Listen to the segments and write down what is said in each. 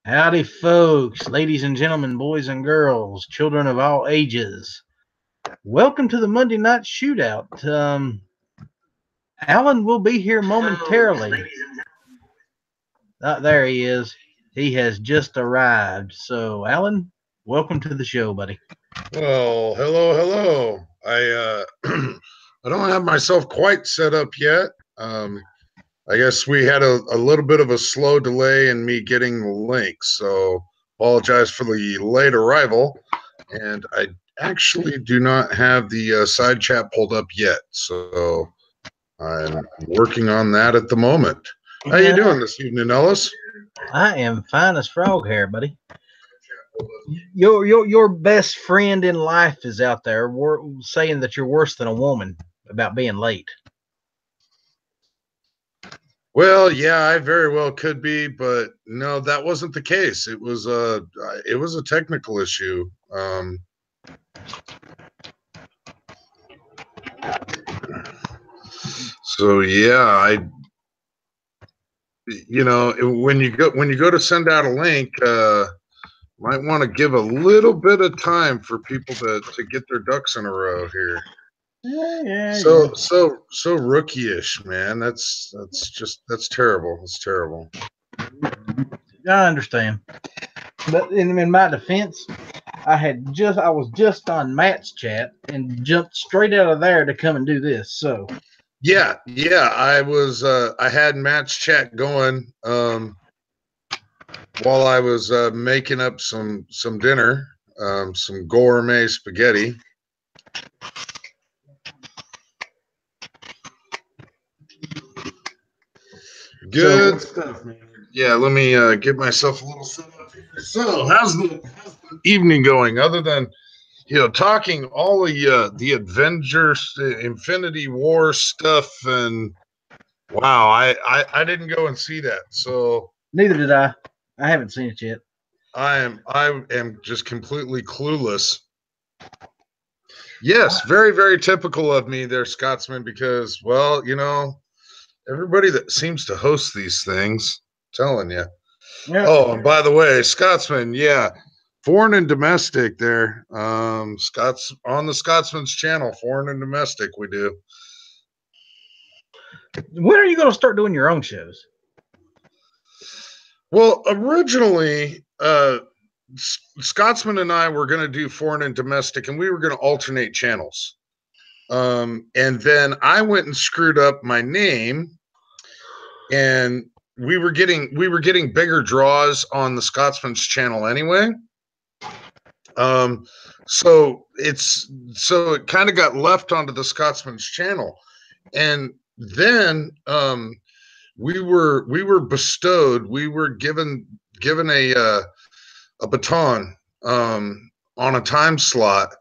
Howdy, folks, ladies and gentlemen, boys and girls, children of all ages. Welcome to the Monday Night Shootout. Alan will be here momentarily. There he is. He has just arrived. So, Alan, welcome to the show, buddy. Well, hello. I don't have myself quite set up yet. I guess we had a little bit of a slow delay in me getting the link, so apologize for the late arrival. And I actually do not have the side chat pulled up yet, so I'm working on that at the moment. How you doing this evening, Ellis? I am fine as frog hair, buddy. Your best friend in life is out there saying that you're worse than a woman about being late. Well, yeah, I very well could be, but no, that wasn't the case. It was a technical issue. So yeah, when you go to send out a link, might want to give a little bit of time for people to get their ducks in a row here. Yeah. So rookie-ish, man. That's terrible. It's terrible. I understand, but in my defense, I was just on Matt's chat and jumped straight out of there to come and do this. So yeah, I was I had Matt's chat going while I was making up some dinner, some gourmet spaghetti. Good stuff, man. Yeah, let me get myself a little set up here. So, how's the evening going? Other than talking all the Avengers, Infinity War stuff, and wow, I didn't go and see that. So neither did I. I haven't seen it yet. I am just completely clueless. Yes, very, very typical of me there, Scotsman, because, well, everybody that seems to host these things, I'm telling you. Yep. Oh, and by the way, Scotsman, yeah, foreign and domestic there. Scots on the Scotsman's channel, foreign and domestic, we do. When are you going to start doing your own shows? Well, originally, Scotsman and I were going to do foreign and domestic, and we were going to alternate channels. And then I went and screwed up my name, and we were getting bigger draws on the Scotsman's channel anyway. So it kind of got left onto the Scotsman's channel, and then we were bestowed. We were given a baton on a time slot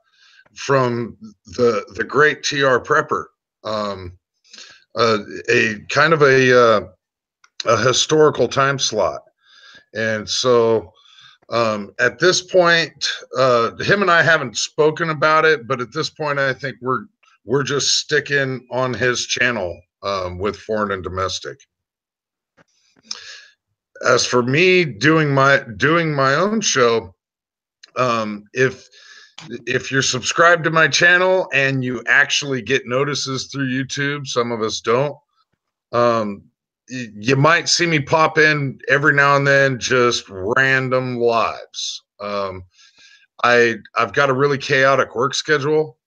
from the great TR Prepper, a kind of a historical time slot. And so at this point, him and I haven't spoken about it, but at this point, I think we're just sticking on his channel with foreign and domestic. As for me doing my own show, if you're subscribed to my channel and you actually get notices through YouTube, some of us don't. You might see me pop in every now and then, just random lives. I've got a really chaotic work schedule.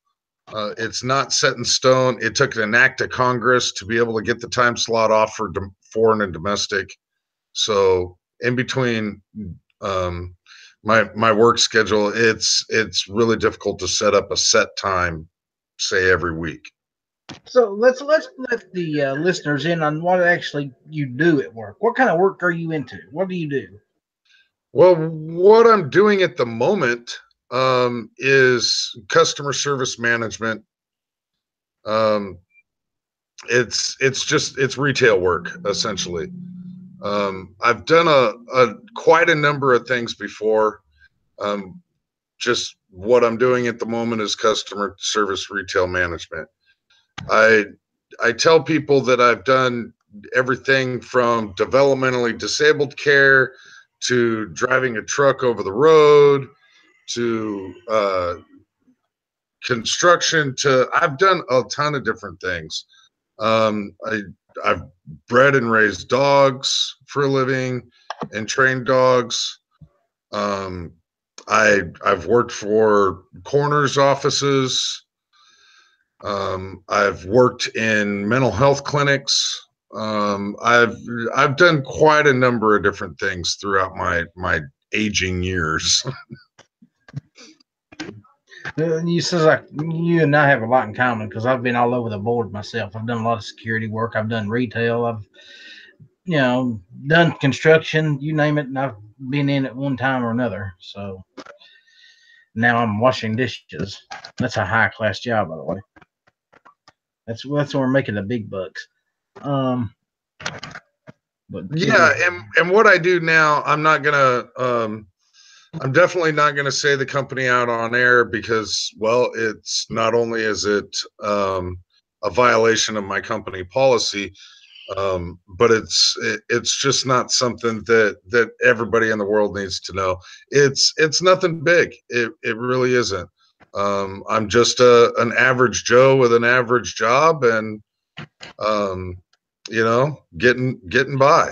It's not set in stone. It took an act of Congress to be able to get the time slot off for foreign and domestic. So in between my work schedule, it's really difficult to set up a set time, say every week. So let's let the listeners in on what actually you do at work. What kind of work are you into? What do you do? Well, what I'm doing at the moment is customer service management. It's retail work, essentially. I've done quite a number of things before. Just what I'm doing at the moment is customer service retail management. I tell people that I've done everything from developmentally disabled care to driving a truck over the road to construction to I've done a ton of different things. I've bred and raised dogs for a living and trained dogs. I've worked for coroner's offices. I've worked in mental health clinics. I've done quite a number of different things throughout my aging years. You says like you and I have a lot in common because I've been all over the board myself. I've done a lot of security work. I've done retail. I've done construction. You name it, and I've been in at one time or another. So now I'm washing dishes. That's a high class job, by the way. That's where we're making the big bucks. But yeah, and what I do now, I'm definitely not gonna say the company out on air because, well, it's not only is it a violation of my company policy, but it's just not something that everybody in the world needs to know. It's nothing big. It really isn't. I'm just an average Joe with an average job, and getting by.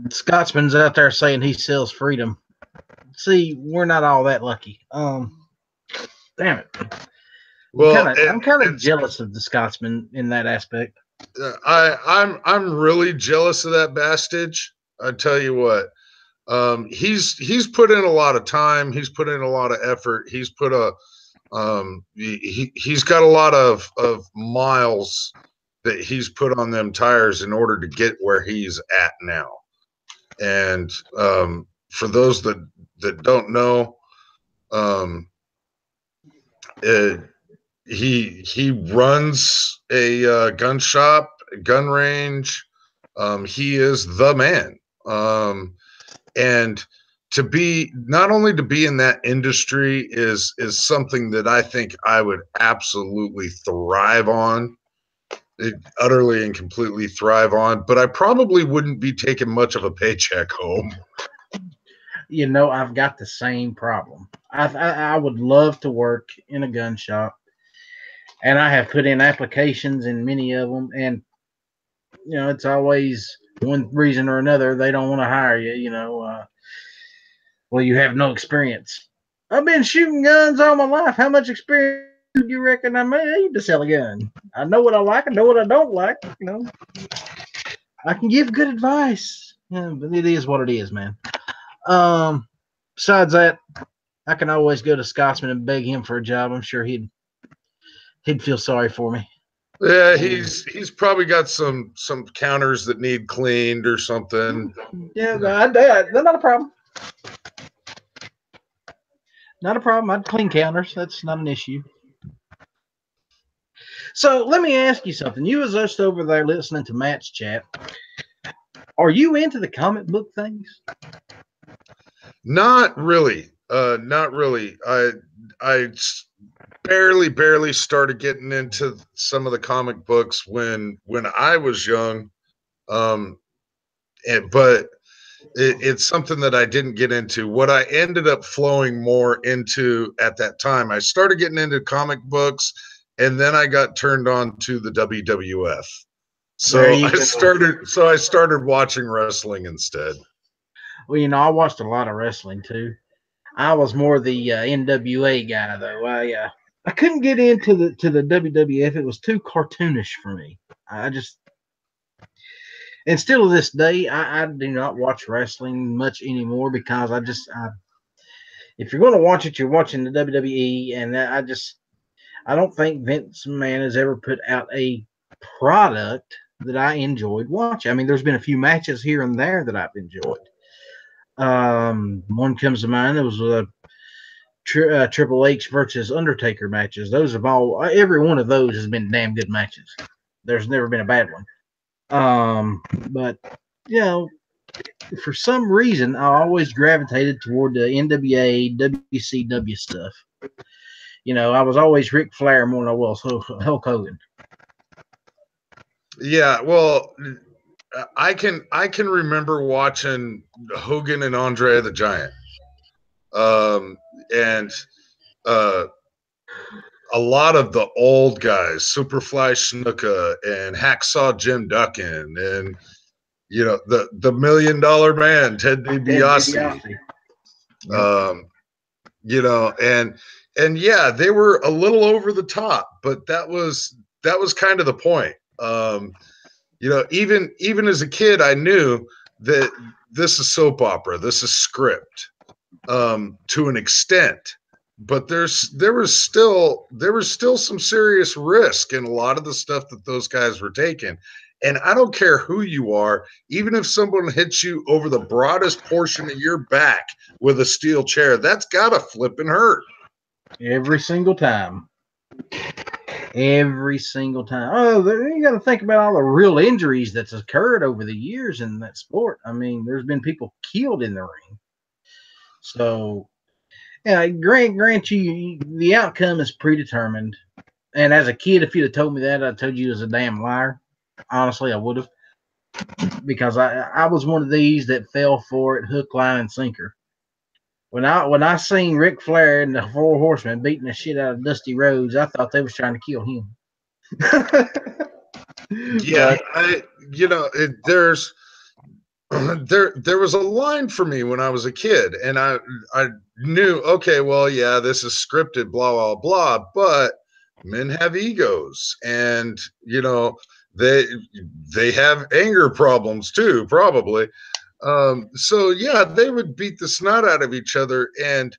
Scotsman's out there saying he sells freedom. See, we're not all that lucky. Damn it. Well, I'm kind of jealous of the Scotsman in that aspect. I'm really jealous of that bastage. I tell you what, he's put in a lot of time. He's put in a lot of effort. He's put he's got a lot of miles that he's put on them tires in order to get where he's at now. And for those that don't know, he runs a gun shop, gun range. He is the man. And to be not only to be in that industry is something that I think I would absolutely thrive on. Utterly and completely thrive on, but I probably wouldn't be taking much of a paycheck home. I've got the same problem. I would love to work in a gun shop, and I have put in applications in many of them, and it's always one reason or another they don't want to hire you. Well, you have no experience. I've been shooting guns all my life. How much experience do you reckon I need to sell a gun? I know what I like. I know what I don't like. I can give good advice. But it is what it is, man. Besides that, I can always go to Scotsman and beg him for a job. I'm sure he'd feel sorry for me. Yeah, he's probably got some counters that need cleaned or something. Yeah, they're not a problem. Not a problem. I'd clean counters. That's not an issue. So let me ask you something. You was just over there listening to Matt's chat. Are you into the comic book things? Not really. Not really. I barely started getting into some of the comic books when I was young. But it's something that I didn't get into. What I ended up flowing more into at that time, I started getting into comic books, and then I got turned on to the WWF. So I started watching wrestling instead. Well, I watched a lot of wrestling too. I was more the NWA guy though. I couldn't get into the WWF. It was too cartoonish for me. And still to this day, I do not watch wrestling much anymore because if you're going to watch it, you're watching the WWE, and I don't think Vince McMahon has ever put out a product that I enjoyed watching. I mean, there's been a few matches here and there that I've enjoyed. One comes to mind. It was Triple H versus Undertaker matches. Those have every one of those has been damn good matches. There's never been a bad one. But for some reason, I always gravitated toward the NWA, WCW stuff. I was always Ric Flair more than I was Hulk Hogan. Yeah, well, I can remember watching Hogan and Andre the Giant, and uh, a lot of the old guys, Superfly Snuka and Hacksaw Jim Duggan, and the $1 Million Man, Ted Ted DiBiase. DiBiase. Yep. And yeah, they were a little over the top, but that was kind of the point. Even as a kid, I knew that this is soap opera, this is script, to an extent. But there was still some serious risk in a lot of the stuff that those guys were taking. And I don't care who you are, even if someone hits you over the broadest portion of your back with a steel chair, that's gotta flip and hurt. Every single time. Every single time. Oh, you got to think about all the real injuries that's occurred over the years in that sport. I mean, there's been people killed in the ring. So, yeah, grant you the outcome is predetermined. And as a kid, if you'd have told me that, I'd told you was a damn liar. Honestly, I would have, because I was one of these that fell for it hook, line, and sinker. When I seen Ric Flair and the Four Horsemen beating the shit out of Dusty Rhodes, I thought they was trying to kill him. Yeah, there's there was a line for me when I was a kid, and I knew, okay, well, yeah, this is scripted, blah blah blah, but men have egos, and they have anger problems too, probably. So yeah, they would beat the snot out of each other, and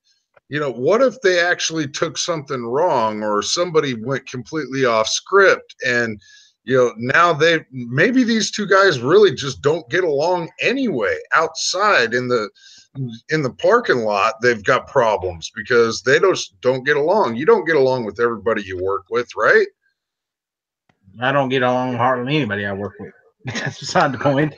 what if they actually took something wrong, or somebody went completely off script, and now maybe these two guys really just don't get along anyway. Outside in the parking lot, they've got problems because they don't get along. You don't get along with everybody you work with, right? I don't get along hardly anybody I work with. That's beside the point.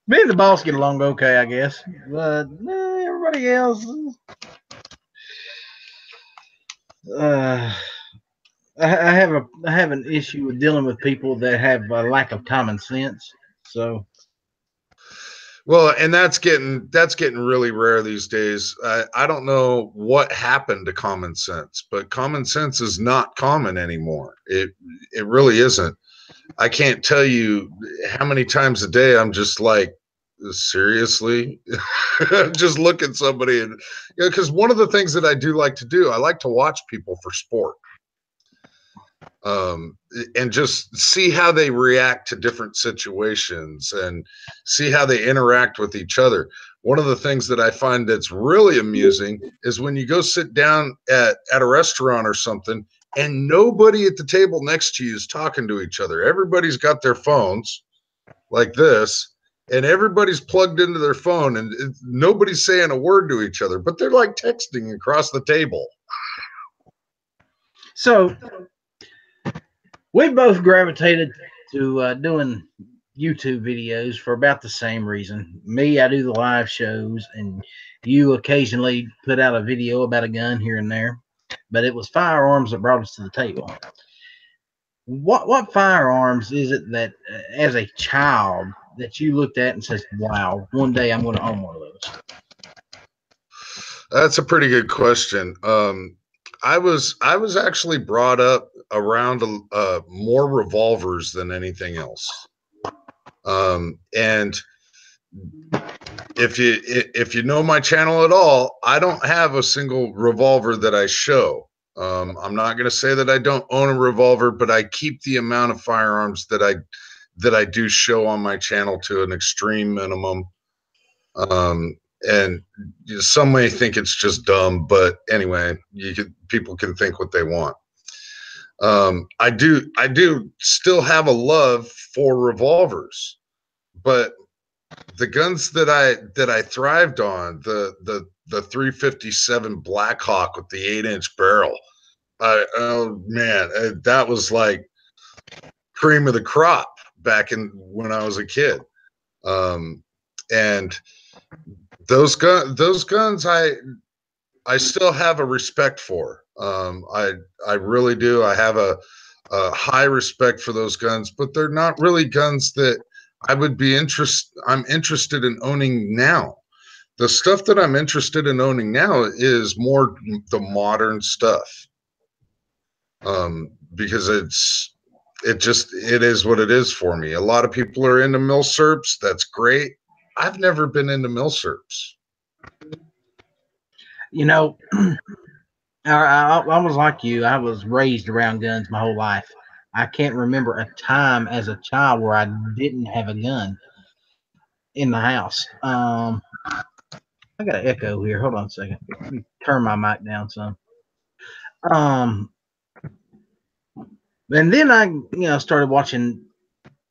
Me and the boss get along okay, I guess, but everybody else. I have an issue with dealing with people that have a lack of common sense. So, well, and that's getting really rare these days. I don't know what happened to common sense, but common sense is not common anymore. It really isn't. I can't tell you how many times a day I'm just like, seriously, just look at somebody, and because one of the things that I do like to do, I like to watch people for sport, and just see how they react to different situations and see how they interact with each other. One of the things that I find that's really amusing is when you go sit down at a restaurant or something, and nobody at the table next to you is talking to each other. Everybody's got their phones like this, and everybody's plugged into their phone, and nobody's saying a word to each other, but they're like texting across the table. So we both gravitated to doing YouTube videos for about the same reason. Me, I do the live shows, and you occasionally put out a video about a gun here and there. But it was firearms that brought us to the table. What firearms is it that, as a child, that you looked at and says, "Wow, one day I'm going to own one of those"? That's a pretty good question. I was actually brought up around more revolvers than anything else. And if you know my channel at all, I don't have a single revolver that I show. I'm not going to say that I don't own a revolver, but I keep the amount of firearms that I do show on my channel to an extreme minimum. And some may think it's just dumb, but anyway, people can think what they want. I do still have a love for revolvers, but the guns that I thrived on, the 357 Blackhawk with the 8-inch barrel. Oh man, that was like cream of the crop back when I was a kid. And those guns I still have a respect for. I really do. I have a high respect for those guns, but they're not really guns that I'm interested in owning now. The stuff that I'm interested in owning now is more the modern stuff. Because it is what it is for me. A lot of people are into milsurps. That's great. I've never been into milsurps. You know, I was like you. I was raised around guns my whole life. I can't remember a time as a child where I didn't have a gun in the house. I got an echo here. Hold on a second. Let me turn my mic down some. Um, and then I, started watching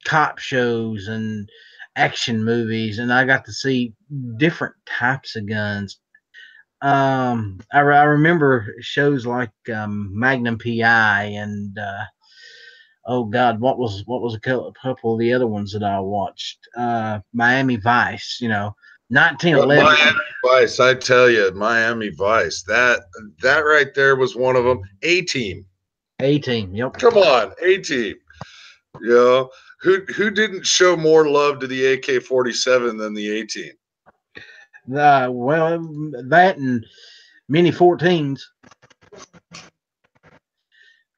cop shows and action movies, and I got to see different types of guns. I remember shows like Magnum PI and oh God, what was a couple of the other ones that I watched? Miami Vice, 1911. Miami Vice, I tell you, Miami Vice. That right there was one of them. A-Team. A-Team, yep. Come on, A-Team. You know, who didn't show more love to the AK-47 than the A-Team? Well, that and Mini 14s,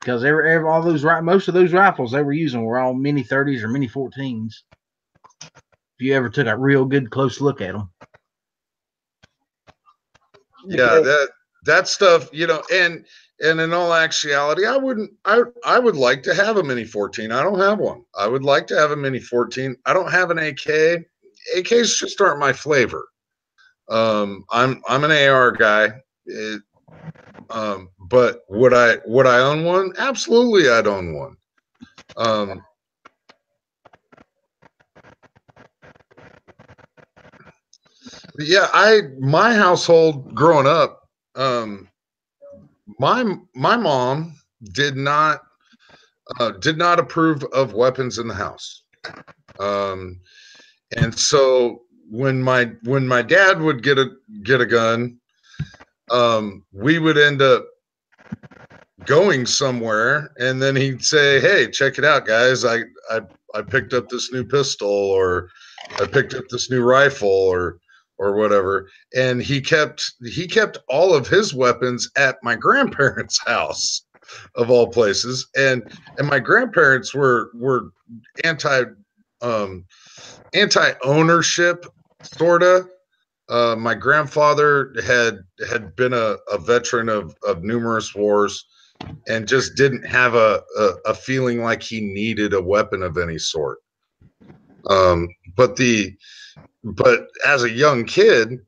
because all those most of those rifles they were using were all Mini 30s or Mini 14s. If you ever took a real good close look at them. Yeah, that stuff, and in all actuality, I would like to have a Mini 14. I don't have one. I would like to have a Mini 14. I don't have an AK. AKs just aren't my flavor. I'm an AR guy. But would I own one? Absolutely, I'd own one. Yeah, my household growing up, my mom did not approve of weapons in the house. And so when my dad would get a gun, we would end up going somewhere, and then he'd say, "Hey, check it out, guys! I picked up this new pistol, or I picked up this new rifle, or whatever." And he kept all of his weapons at my grandparents' house, of all places. And my grandparents were anti ownership, sorta. My grandfather had been a veteran of numerous wars, and just didn't have a feeling like he needed a weapon of any sort. But as a young kid,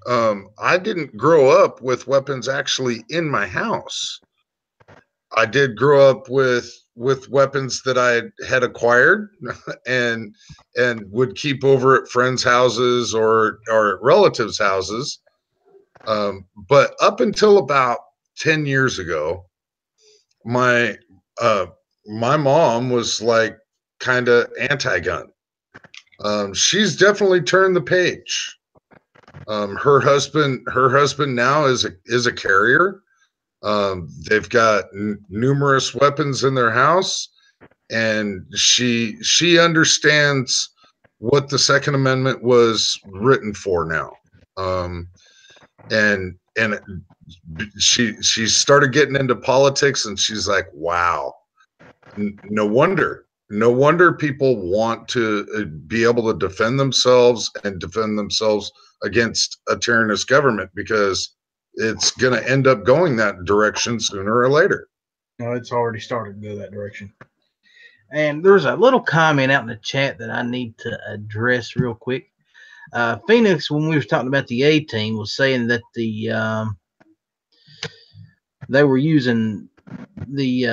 I didn't grow up with weapons actually in my house. I did grow up with weapons that I had acquired and would keep over at friends' houses or at relatives' houses. But up until about 10 years ago, my my mom was like kind of anti-gun. She's definitely turned the page. Her husband now is a carrier. They've got numerous weapons in their house, and she understands what the Second Amendment was written for now. And she started getting into politics, and she's like, wow, no wonder people want to be able to defend themselves against a tyrannous government, because it's going to end up going that direction sooner or later. No, it's already started to go that direction. And there's a little comment out in the chat that I need to address real quick. Phoenix, when we were talking about the A-Team, was saying that they were using the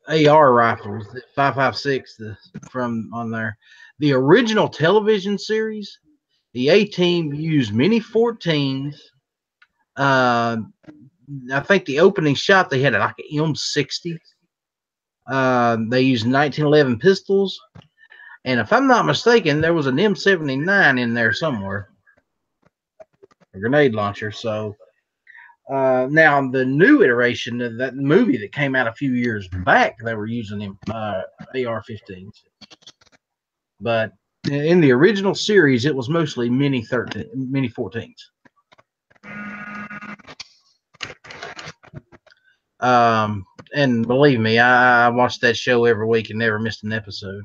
AR rifles, the 5.56 from on there. The original television series, the A-Team used Mini 14s. I think the opening shot they had like an M60. They used 1911 pistols, and if I'm not mistaken, there was an M79 in there somewhere, a grenade launcher. So Now the new iteration of that movie that came out a few years back, they were using them AR-15s, but in the original series, it was mostly Mini 14s. And believe me, I watched that show every week and never missed an episode.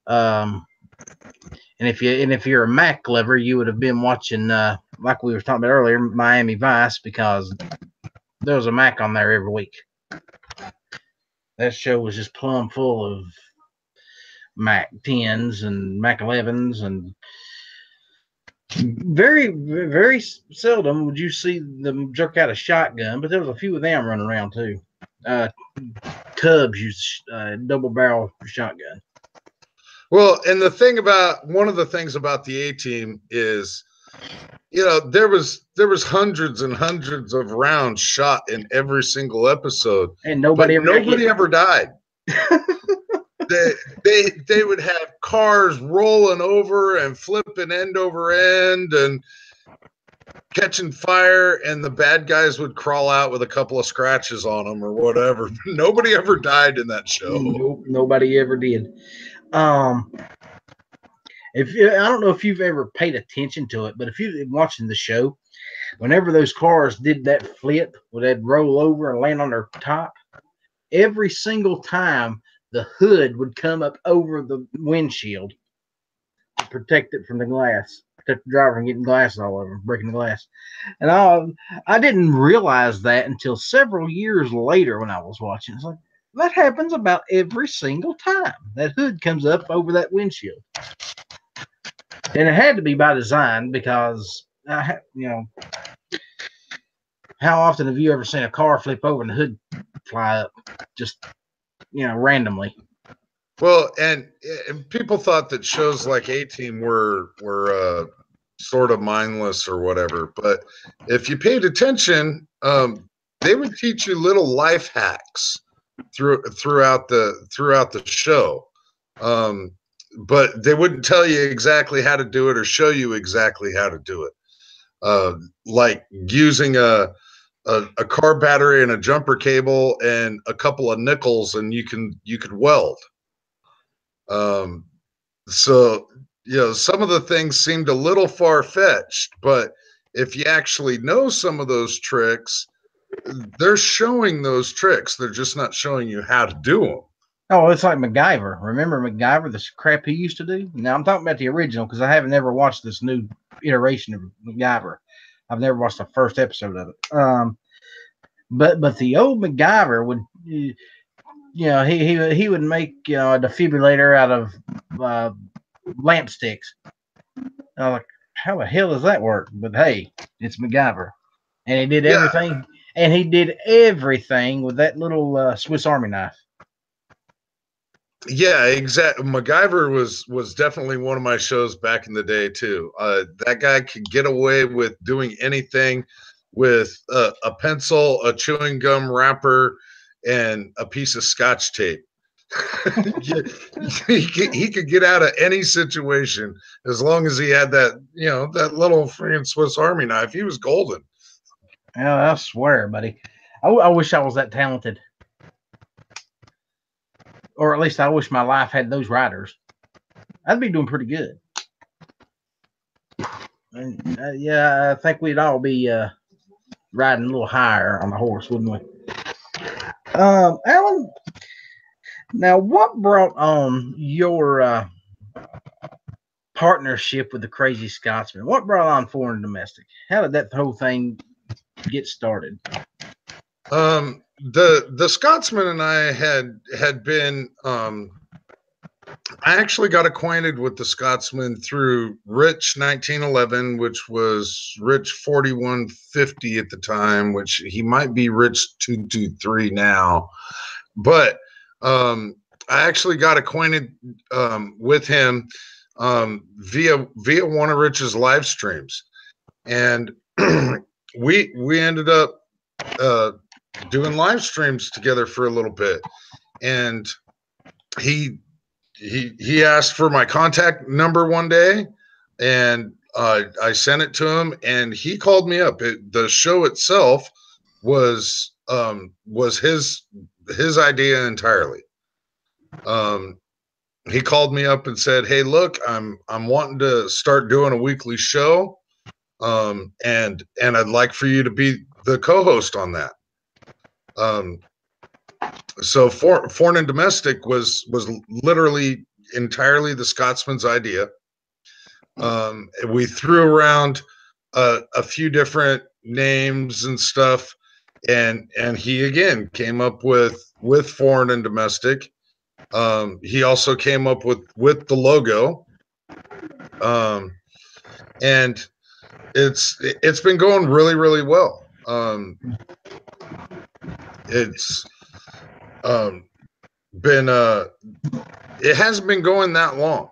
And if you're a Mac lover, you would have been watching, like we were talking about earlier, Miami Vice, because there was a Mac on there every week. That show was just plumb full of Mac 10s and Mac 11s, and very, very seldom would you see them jerk out a shotgun, but there was a few of them running around too. Cubs used double barrel shotgun. Well, and one of the things about the A-Team is, there was hundreds and hundreds of rounds shot in every single episode, and nobody ever died. They would have cars rolling over and flipping end over end and catching fire, and the bad guys would crawl out with a couple of scratches on them or whatever. Nobody ever died in that show. Nope, nobody ever did. I don't know if you've ever paid attention to it, but if you've been watching the show, whenever those cars did that flip, where they'd roll over and land on their top, every single time the hood would come up over the windshield to protect it from the glass, protect the driver from getting glass all over, breaking the glass. And I didn't realize that until several years later when I was watching. It's like, that happens about every single time. That hood comes up over that windshield. And it had to be by design, because, how often have you ever seen a car flip over and the hood fly up just, randomly? Well, and people thought that shows like A-Team were sort of mindless or whatever. But if you paid attention, they would teach you little life hacks throughout the show. But they wouldn't tell you exactly how to do it or show you exactly how to do it. Like using a car battery and a jumper cable and a couple of nickels, and you could weld. So some of the things seemed a little far-fetched, but if you actually know some of those tricks, they're showing those tricks. They're just not showing you how to do them. Oh, it's like MacGyver. Remember MacGyver, the crap he used to do? Now, I'm talking about the original, because I haven't ever watched this new iteration of MacGyver. I've never watched the first episode of it. But the old MacGyver would, he would make a defibrillator out of lamp sticks. I'm like, how the hell does that work? But hey, it's MacGyver, and he did everything. And he did everything with that little Swiss Army knife. Yeah, exactly. MacGyver was definitely one of my shows back in the day too. That guy could get away with doing anything with a pencil, a chewing gum wrapper, and a piece of Scotch tape. he could get out of any situation as long as he had that little freaking Swiss Army knife. He was golden. Yeah, I swear, buddy. I wish I was that talented. Or at least I wish my life had those riders. I'd be doing pretty good. And, I think we'd all be riding a little higher on the horse, wouldn't we? Alan, now what brought on your partnership with the Crazy Scotsman? What brought on Foreign and Domestic? How did that whole thing get started? The Scotsman and I had been I actually got acquainted with the Scotsman through Rich 1911, which was Rich 4150 at the time, which he might be Rich 223 now. But I actually got acquainted with him via one of Rich's live streams, and we ended up doing live streams together for a little bit, and he asked for my contact number one day, and I sent it to him, and he called me up. The show itself was his idea entirely. He called me up and said, "Hey, look, I'm wanting to start doing a weekly show, and I'd like for you to be the co-host on that." So foreign and domestic was literally entirely the Scotsman's idea. We threw around a few different names and stuff, and he again came up with foreign and domestic. He also came up with the logo, and it's been going really, really well. It's been it hasn't been going that long,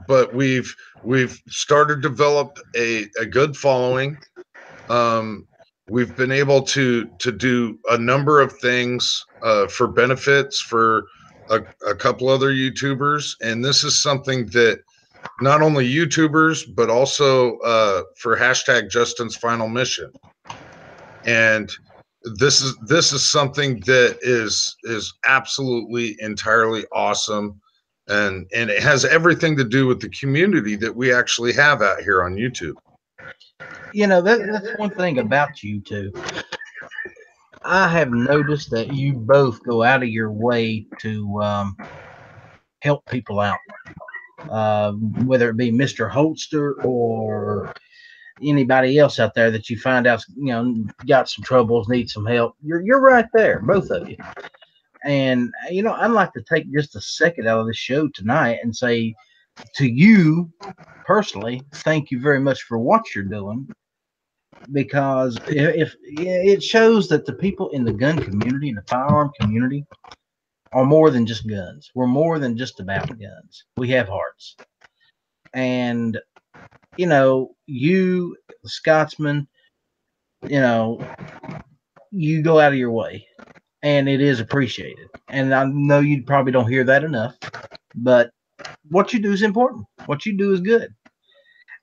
but we've started to develop a good following. We've been able to do a number of things for benefits for a couple other YouTubers, and this is something that not only YouTubers but also for hashtag Justin's Final Mission. And this is something that is absolutely entirely awesome, and it has everything to do with the community that we actually have out here on YouTube. That's one thing about you two. I have noticed that you both go out of your way to help people out, whether it be Mr. Holster or anybody else out there that you find out, got some troubles, need some help. You're right there, both of you. And I'd like to take just a second out of the show tonight and say to you personally, thank you very much for what you're doing, because if it shows that the people in the gun community and the firearm community are more than just guns. We're more than just about guns. We have hearts. And you, the Scotsman, you go out of your way, and it is appreciated. And I know you probably don't hear that enough, but what you do is important. What you do is good.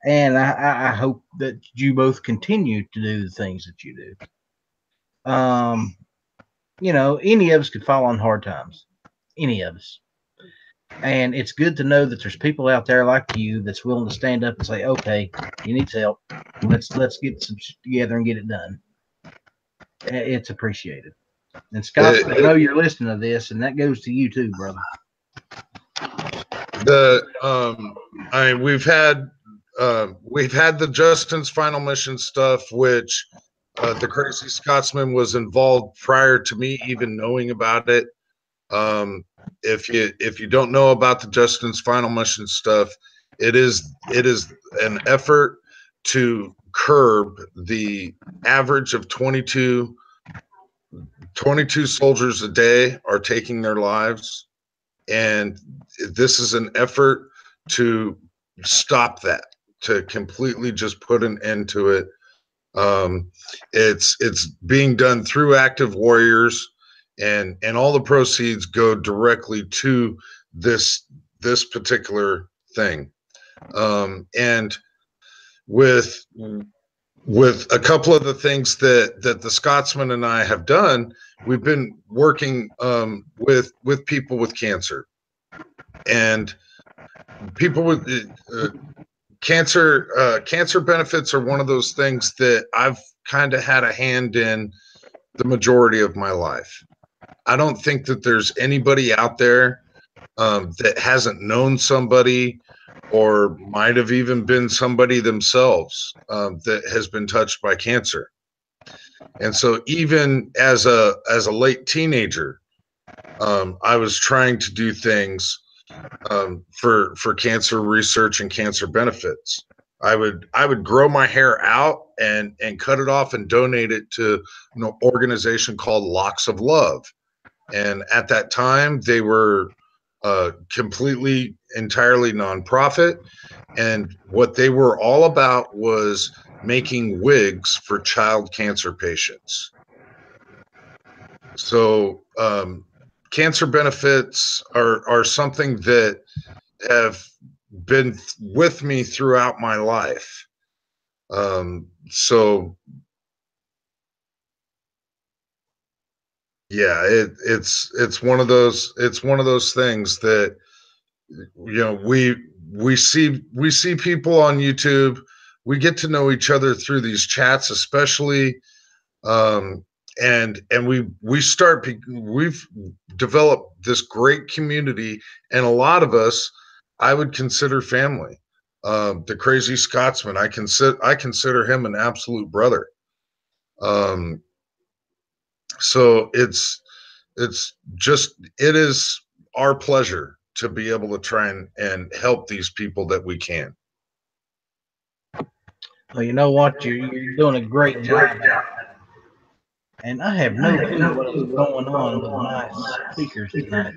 And I hope that you both continue to do the things that you do. Any of us could fall on hard times. Any of us. And it's good to know that there's people out there like you that's willing to stand up and say, "Okay, you need help. Let's get some together and get it done." It's appreciated. And Scott, I know you're listening to this, and that goes to you too, brother. We've had the Justin's Final Mission stuff, which the Crazy Scotsman was involved prior to me even knowing about it. If you don't know about the Justin's Final Mission stuff, it is an effort to curb the average of 22 soldiers a day are taking their lives, and this is an effort to stop that, to completely just put an end to it. It's being done through Active Warriors, and all the proceeds go directly to this particular thing. And with a couple of the things that the Scotsman and I have done, we've been working with people with cancer, and people with cancer. Cancer benefits are one of those things that I've kind of had a hand in the majority of my life. I don't think that there's anybody out there that hasn't known somebody, or might have even been somebody themselves that has been touched by cancer. And so even as a late teenager, I was trying to do things for cancer research and cancer benefits. I would grow my hair out and cut it off and donate it to an organization called Locks of Love. And at that time, they were completely, entirely nonprofit. And what they were all about was making wigs for child cancer patients. So cancer benefits are something that have been with me throughout my life. So yeah, it's one of those things that, we see people on YouTube. We get to know each other through these chats, especially, um, and we've developed this great community, and a lot of us I would consider family. The Crazy Scotsman, I consider him an absolute brother. Um, so it is our pleasure to be able to try and help these people that we can. Well, you know what? You're doing a great job at it. And I have no clue what is going on with my speakers tonight.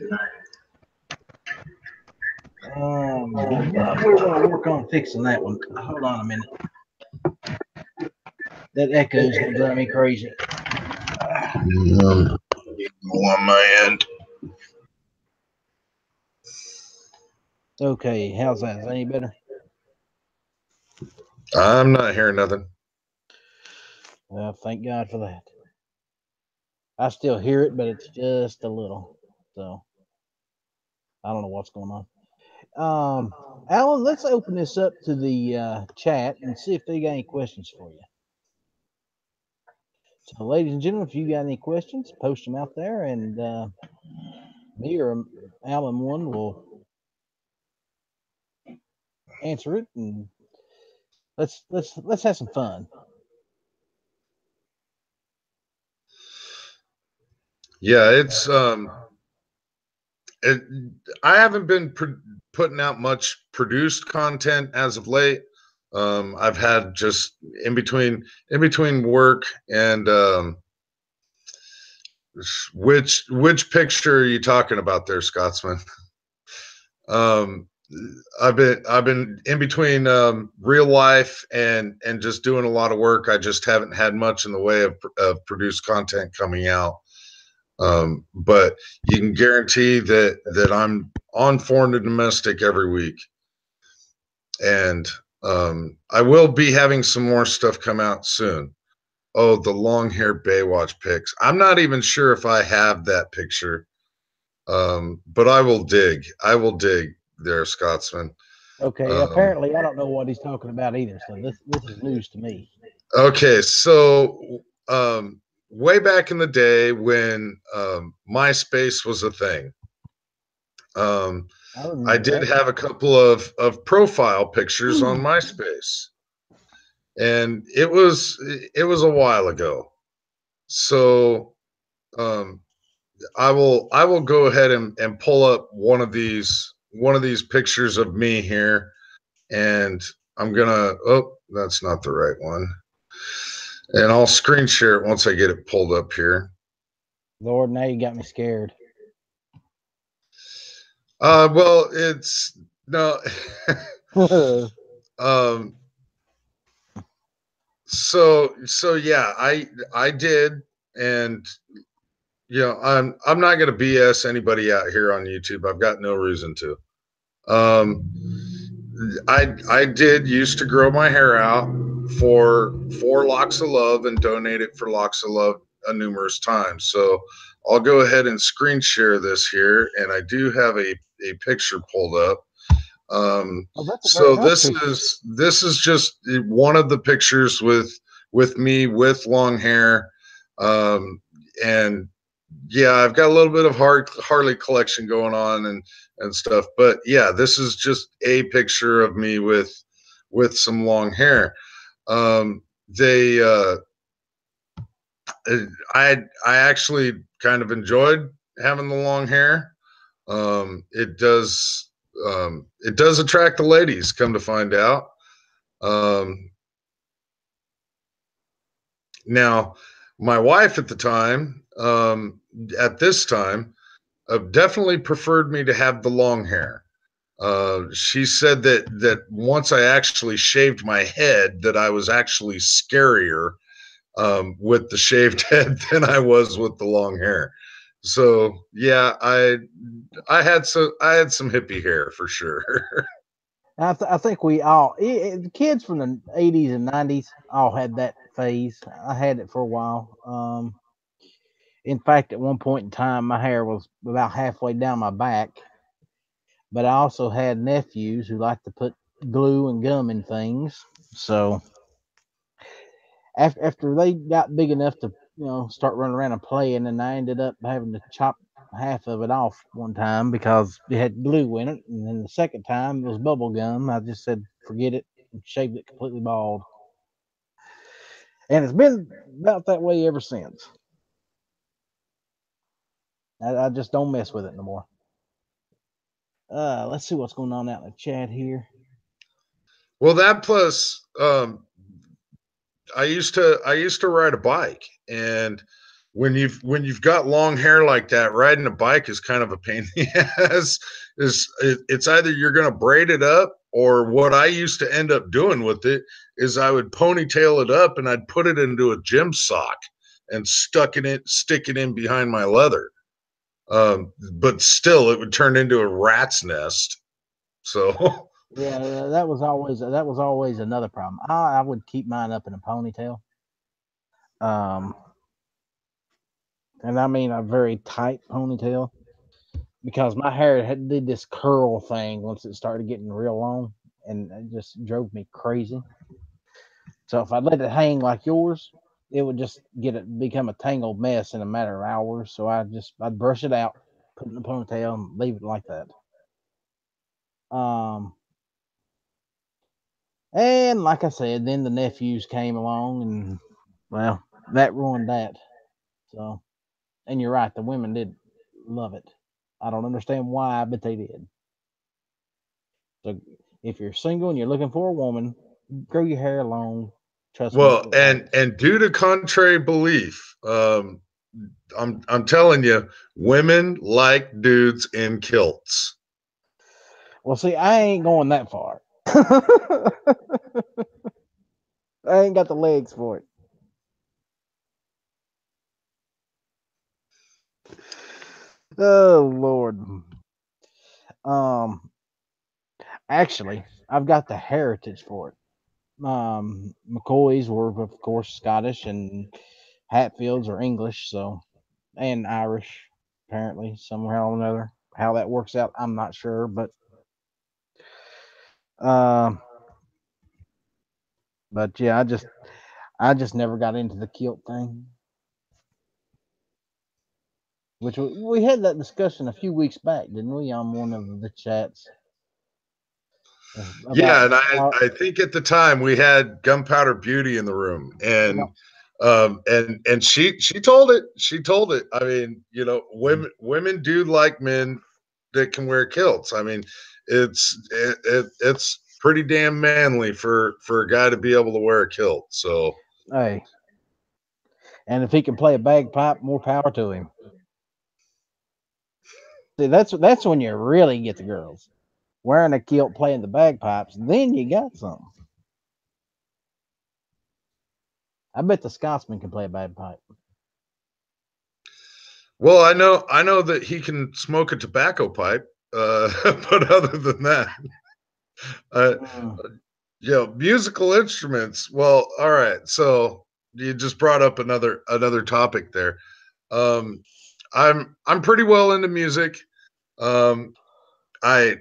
We're going to work on fixing that one. Hold on a minute. That echo is going to drive me crazy. On my end. Okay, how's that? Is that any better? I'm not hearing nothing. Well, thank God for that. I still hear it, but it's just a little. So I don't know what's going on. Alan, let's open this up to the chat and see if they got any questions for you. So, ladies and gentlemen, if you got any questions, post them out there, and me or Alan one will answer it, and let's have some fun. Yeah, I haven't been putting out much produced content as of late. I've had just in between work and which picture are you talking about there, Scotsman? um, I've been in between real life and just doing a lot of work. I just haven't had much in the way of produced content coming out. But you can guarantee that I'm on foreign to domestic every week, and I will be having some more stuff come out soon. Oh, the long hair Baywatch pics. I'm not even sure if I have that picture, but I will dig. I will dig there, Scotsman. Okay, Um, apparently I don't know what he's talking about either, so this is news to me. okay, so way back in the day when MySpace was a thing. Um, I I remember did that. have a couple of profile pictures on MySpace, and it was a while ago. So um, I will go ahead and pull up one of these pictures of me here, and I'm gonna. Oh, that's not the right one. And I'll screen share it once I get it pulled up here. Lord, now you got me scared. Well, it's no. um, so yeah, I did, and I'm not gonna BS anybody out here on YouTube. I've got no reason to. Um, I did used to grow my hair out for Locks of Love and donate it for Locks of Love numerous times. So I'll go ahead and screen share this here, and I do have a picture pulled up. Oh, that's a very So nice this picture. is just one of the pictures with me with long hair, and yeah, I've got a little bit of Harley collection going on and stuff. But yeah, this is just a picture of me with some long hair. They I actually kind of enjoyed having the long hair. It does attract the ladies, come to find out. Um, Now, my wife at the time, at this time, definitely preferred me to have the long hair. She said that once I actually shaved my head, that I was actually scarier with the shaved head than I was with the long hair. So yeah, I had some hippie hair for sure. I think we all, the kids from the 80s and 90s, all had that phase. I had it for a while. In fact, at one point in time, my hair was about halfway down my back, but I also had nephews who liked to put glue and gum in things. So after they got big enough to, start running around and playing, and I ended up having to chop half of it off one time because it had glue in it, and then the second time it was bubble gum. I just said forget it and shaved it completely bald, and it's been about that way ever since. I just don't mess with it no more. Let's see what's going on out in the chat here. Well, that plus, I used to ride a bike, and when you've got long hair like that, riding a bike is kind of a pain in the ass. It's either you're going to braid it up, or what I used to end up doing with it is I would ponytail it up and I'd put it into a gym sock and stick it in behind my leather. But still, it would turn into a rat's nest. So Yeah, that was always another problem. I would keep mine up in a ponytail. Um, and I mean a very tight ponytail because my hair did this curl thing once it started getting real long, and it just drove me crazy. So if I let it hang like yours, it would just become a tangled mess in a matter of hours. So I'd brush it out, put it in a ponytail, and leave it like that. Um, and like I said, then the nephews came along, and well, that ruined that. So, and you're right, the women did love it. I don't understand why, but they did. So if you're single and you're looking for a woman, grow your hair long. Trust me, well, you'll like and due to contrary belief, I'm telling you, women like dudes in kilts. Well, see, I ain't going that far. I ain't got the legs for it. Oh Lord. Um, actually, I've got the heritage for it. McCoys were, of course, Scottish, and Hatfields are English, so and Irish, apparently, somehow or another. How that works out, I'm not sure, um, but yeah, I just never got into the kilt thing. Which we had that discussion a few weeks back, didn't we, on one of the chats Yeah, about and I how, I think at the time we had Gunpowder Beauty in the room, yeah, and she told it. She told it. I mean, women do like men that can wear kilts. I mean, it's pretty damn manly for a guy to be able to wear a kilt. So hey, and if he can play a bagpipe, more power to him. See, that's when you really get the girls wearing a kilt, playing the bagpipes. Then you got something. I bet the Scotsman can play a bagpipe. well, I know that he can smoke a tobacco pipe, but other than that, uh, Mm. musical instruments. Well, all right. So you just brought up another topic there. Um, I'm pretty well into music. Um, I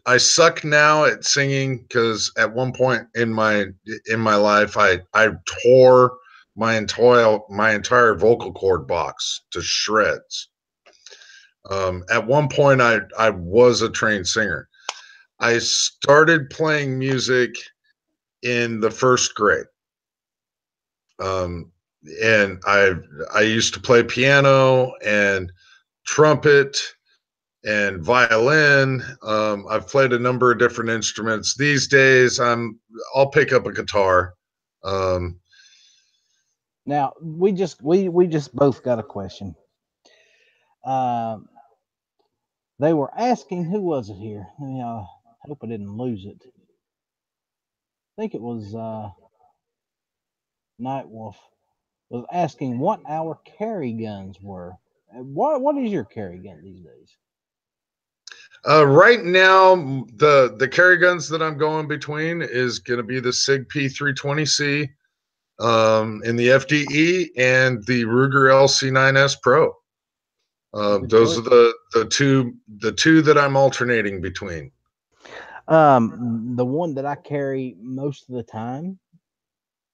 I suck now at singing because at one point in my life I tore my entire vocal cord box to shreds. At one point I was a trained singer. I started playing music in the first grade. Um, and I used to play piano and trumpet and violin. I've played a number of different instruments. These days, I'll pick up a guitar. Um, Now we just both got a question. Um, they were asking who was it here? Hope I didn't lose it. I think it was Nightwolf was asking what our carry guns were. What is your carry gun these days? Right now, the carry guns that I'm going between is going to be the Sig P320C in the FDE and the Ruger LC9S Pro. Good Those are choice. the two that I'm alternating between. The one that I carry most of the time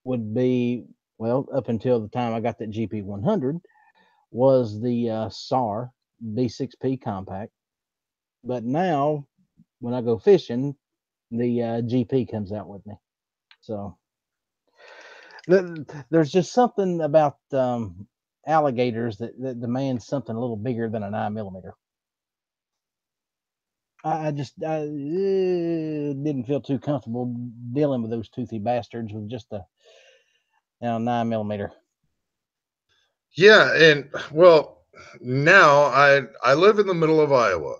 would be, well, up until the time I got that GP 100, was the SAR B6P compact. But now, when I go fishing, the GP comes out with me. So there's just something about alligators that demand something a little bigger than a 9 millimeter. I just didn't feel too comfortable dealing with those toothy bastards with just a 9 millimeter. Yeah, and well, now I live in the middle of Iowa.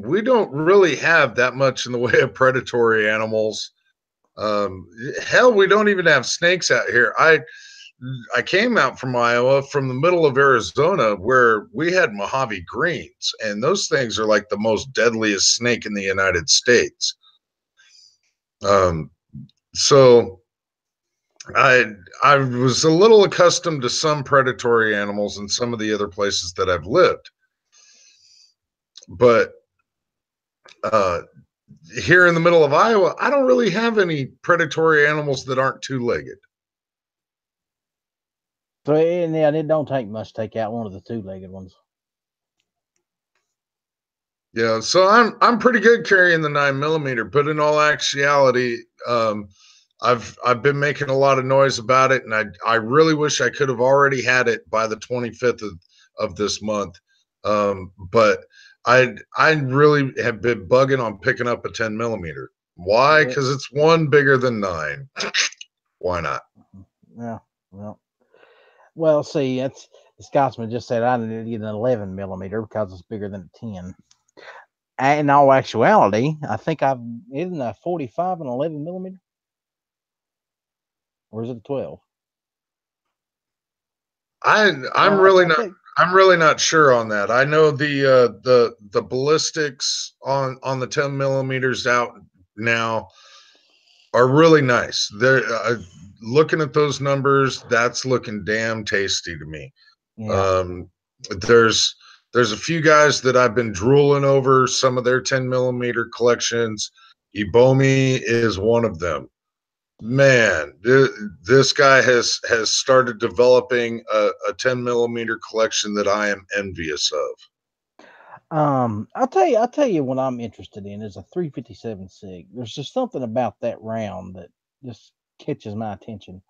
We don't really have that much in the way of predatory animals. Hell, we don't even have snakes out here. I came out from Iowa from the middle of Arizona where we had Mojave greens, and those things are like the most deadliest snake in the United States. Um, so I I was a little accustomed to some predatory animals in some of the other places that I've lived, but uh, here in the middle of Iowa, I don't really have any predatory animals that aren't two-legged. So and yeah, it don't take much to take out one of the two-legged ones. Yeah, so I'm pretty good carrying the 9 millimeter, but in all actuality, I've been making a lot of noise about it, and I really wish I could have already had it by the 25th of this month. But I really have been bugging on picking up a 10 millimeter. Why? Well, Because it's one bigger than nine. Why not? yeah, well, see, that's the Scotsman just said I need to get an 11 millimeter because it's bigger than a 10. In all actuality, I think I've isn't a 45 and 11 millimeter, or is it a 12? I I'm Uh, really I not think I'm really not sure on that. I know the ballistics on the 10 millimeters out now are really nice. They're looking at those numbers. That's looking damn tasty to me. yeah. Um, there's there's a few guys that I've been drooling over some of their 10 millimeter collections. Ibomi is one of them. Man, this guy has started developing a 10 millimeter collection that I am envious of. I'll tell you what I'm interested in is a 357 Sig. There's just something about that round that just catches my attention.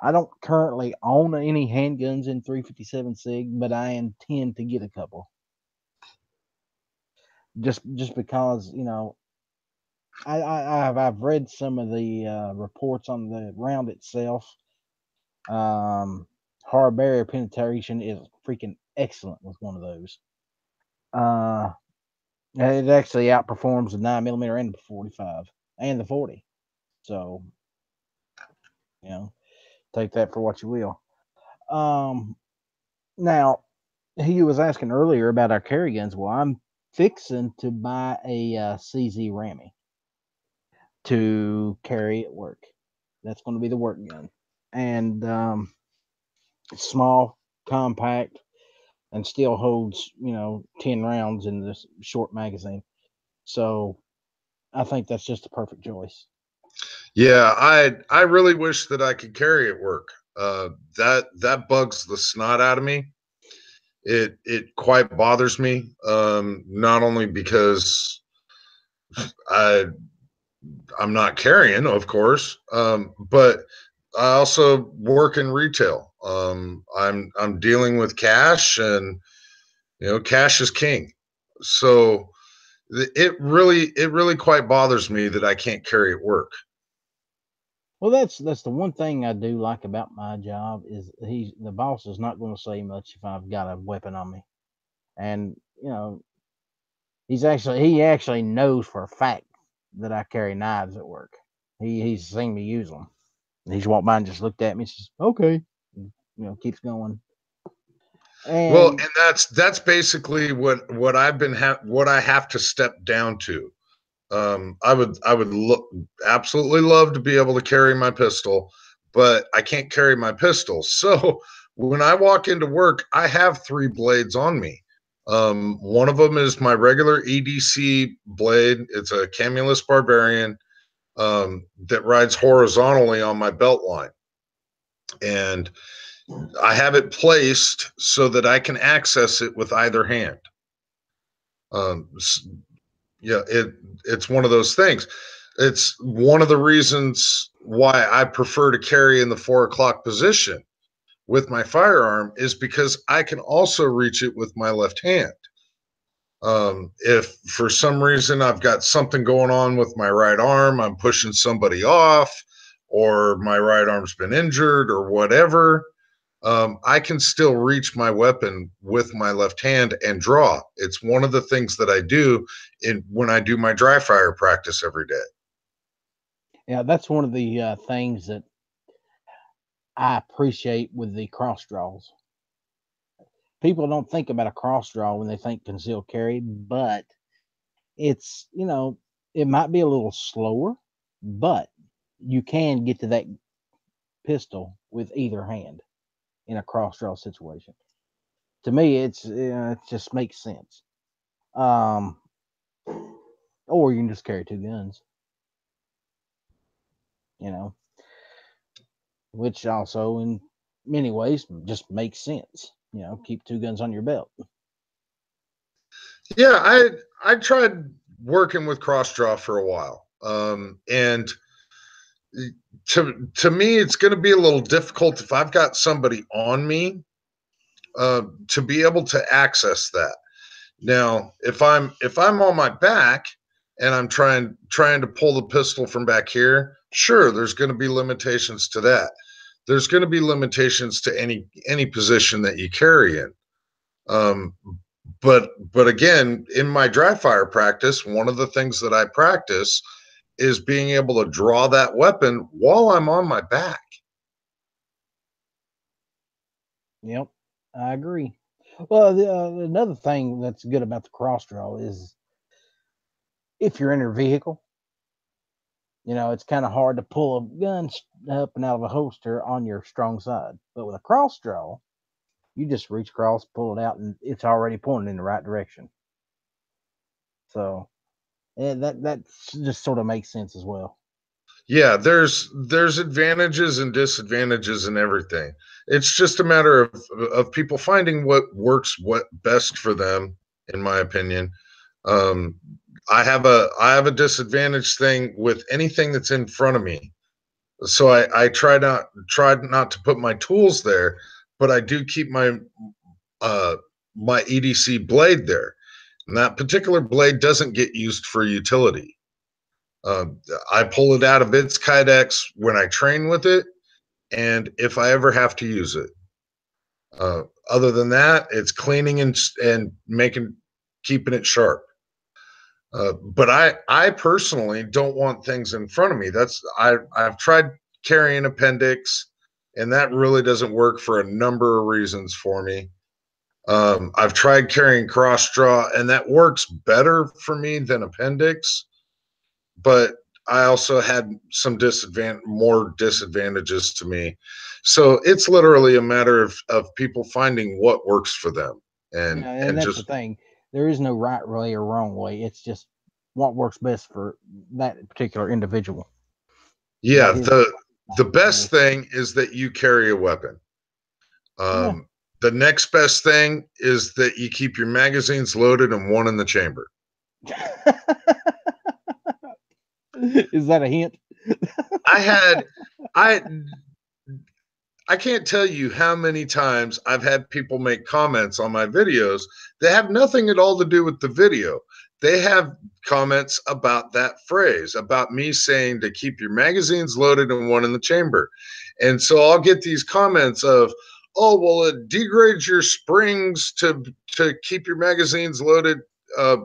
I don't currently own any handguns in 357 Sig, but I intend to get a couple. Just because I've read some of the reports on the round itself. Um, Hard barrier penetration is freaking excellent with one of those. Uh, it actually outperforms the 9 millimeter and the 45 and the 40. So you know, take that for what you will. Um, Now he was asking earlier about our carry guns. Well, I'm fixing to buy a CZ Rammy to carry at work. That's going to be the work gun, and small, compact, and still holds 10 rounds in this short magazine. So I think that's just the perfect choice. Yeah, I really wish that I could carry at work. That bugs the snot out of me. It quite bothers me. Not only because I I'm not carrying, of course, but I also work in retail. I'm dealing with cash, and cash is king. So it really quite bothers me that I can't carry at work. Well, that's the one thing I do like about my job is the boss is not going to say much if I've got a weapon on me, and he actually knows for a fact that I carry knives at work. He's seen me use them. He's walked by and just looked at me and says, "Okay," keeps going. Well, And and that's basically what I've been what I have to step down to. I would absolutely love to be able to carry my pistol, but I can't carry my pistol. So when I walk into work, I have three blades on me. One of them is my regular EDC blade. It's a Camulus Barbarian that rides horizontally on my belt line, and I have it placed so that I can access it with either hand. Um, yeah, it's one of those things. It's one of the reasons why I prefer to carry in the 4 o'clock position with my firearm is because I can also reach it with my left hand. If for some reason I've got something going on with my right arm, I'm pushing somebody off, or my right arm's been injured, or whatever, I can still reach my weapon with my left hand and draw. It's one of the things that I do when I do my dry fire practice every day. yeah, that's one of the things that I appreciate with the cross draws. People don't think about a cross draw when they think concealed carry, but it's, it might be a little slower, but you can get to that pistol with either hand in a cross draw situation. To me, it just makes sense. Um, or you can just carry two guns, you know, which also in many ways just makes sense. Keep two guns on your belt. Yeah, I tried working with cross draw for a while, and to me, it's going to be a little difficult if I've got somebody on me to be able to access that. Now, if I'm on my back and I'm trying to pull the pistol from back here, sure, there's going to be limitations to that. There's going to be limitations to any position that you carry in. Um, but again, in my dry fire practice, one of the things that I practice is being able to draw that weapon while I'm on my back. Yep, I agree. Well, another thing that's good about the cross draw is if you're in your vehicle, it's kind of hard to pull a gun up and out of a holster on your strong side. But with a cross draw, you just reach across, pull it out, and it's already pointing in the right direction. So that just sort of makes sense as well. Yeah, there's advantages and disadvantages in everything. It's just a matter of people finding what best for them, in my opinion. Um, I have a disadvantage thing with anything that's in front of me. So I try not to put my tools there, but I do keep uh my EDC blade there. And that particular blade doesn't get used for utility. Uh, I pull it out of its kydex when I train with it, and if I ever have to use it. Other than that, it's cleaning and keeping it sharp. But I personally don't want things in front of me. I've tried carrying appendix, and that really doesn't work for a number of reasons for me. I've tried carrying cross draw, and that works better for me than appendix, but I also had more disadvantages to me. So it's literally a matter of people finding what works for them, Yeah, and and and that's the just thing. There is no right way or wrong way. It's just what works best for that particular individual. yeah. What his The best is. thing is that you carry a weapon. Yeah. The next best thing is that you keep your magazines loaded and one in the chamber. Is that a hint? I had I I can't tell you how many times I've had people make comments on my videos that have nothing at all to do with the video. They have comments about that phrase, about me saying to keep your magazines loaded and one in the chamber. And so I'll get these comments of, oh, well, it degrades your springs to keep your magazines loaded. Uh,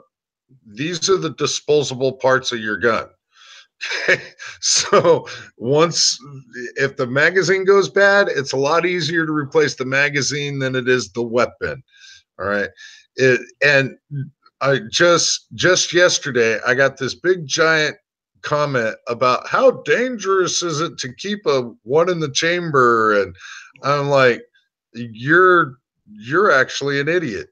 these are the disposable parts of your gun. So once, if the magazine goes bad, it's a lot easier to replace the magazine than it is the weapon. All right. And I just yesterday I got this big giant comment about how dangerous is it to keep a one in the chamber, and I'm like, you're actually an idiot.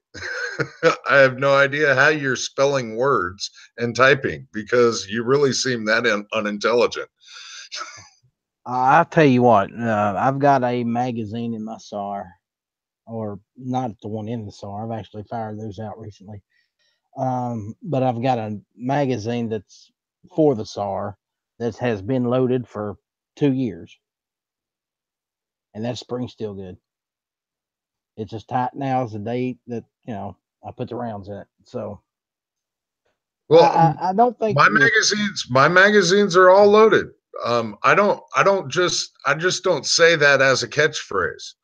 I have no idea how you're spelling words and typing, because you really seem that unintelligent. I'll tell you what, I've got a magazine in my SAR, or not the one in the SAR. I've actually fired those out recently. But I've got a magazine that's for the SAR that has been loaded for 2 years, and that spring's still good. It's as tight now as the day that I put the rounds in it. So Well, I don't think with my magazines are all loaded. I just don't say that as a catchphrase.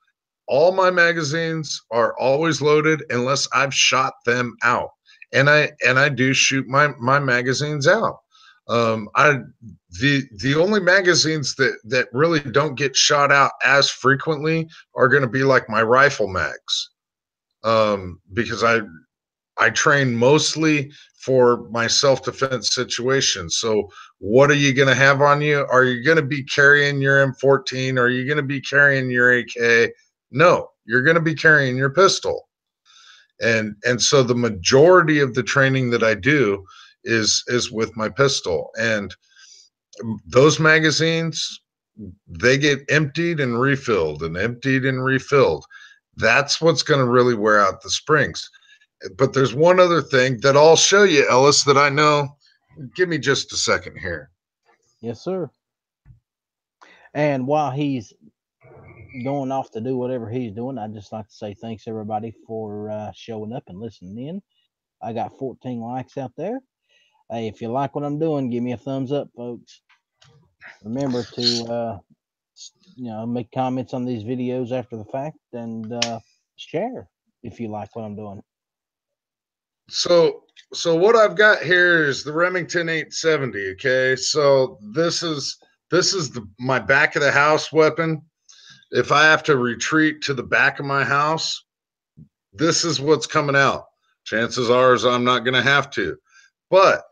All my magazines are always loaded unless I've shot them out, and I do shoot my magazines out. I the only magazines that really don't get shot out as frequently are going to be like my rifle mags, because I train mostly for my self-defense situation. So what are you going to have on you? Are you going to be carrying your M14? Are you going to be carrying your AK? No, you're going to be carrying your pistol. And so the majority of the training that I do is with my pistol. And those magazines, they get emptied and refilled and emptied and refilled. That's what's going to really wear out the springs. But there's one other thing that I'll show you, Ellis, that I know. Give me just a second here. yes, sir. And while he's going off to do whatever he's doing, I'd just like to say thanks everybody for showing up and listening in. I got 14 likes out there. Hey, if you like what I'm doing, give me a thumbs up, folks. Remember to make comments on these videos after the fact, and share if you like what I'm doing. So what I've got here is the Remington 870. Okay, so this is my back of the house weapon. If I have to retreat to the back of my house, this is what's coming out. Chances are is I'm not going to have to, but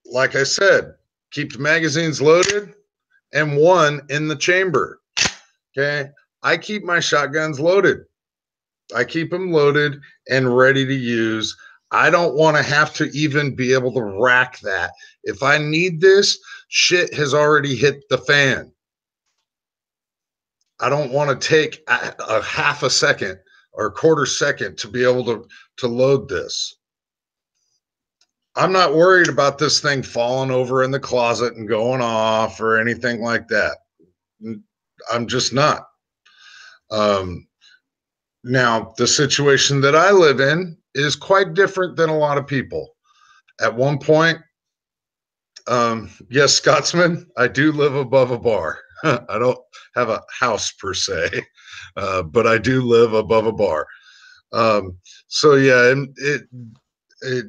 like I said, keep the magazines loaded and one in the chamber. Okay, I keep my shotguns loaded. I keep them loaded and ready to use. I don't want to have to even be able to rack that. If I need this, shit has already hit the fan. I don't want to take a half a second or a quarter second to be able to load this. I'm not worried about this thing falling over in the closet and going off or anything like that. I'm just not. Um, Now, the situation that I live in is quite different than a lot of people. At one point, yes, Scotsman, I do live above a bar. I don't have a house per se, but I do live above a bar. Um, so yeah, it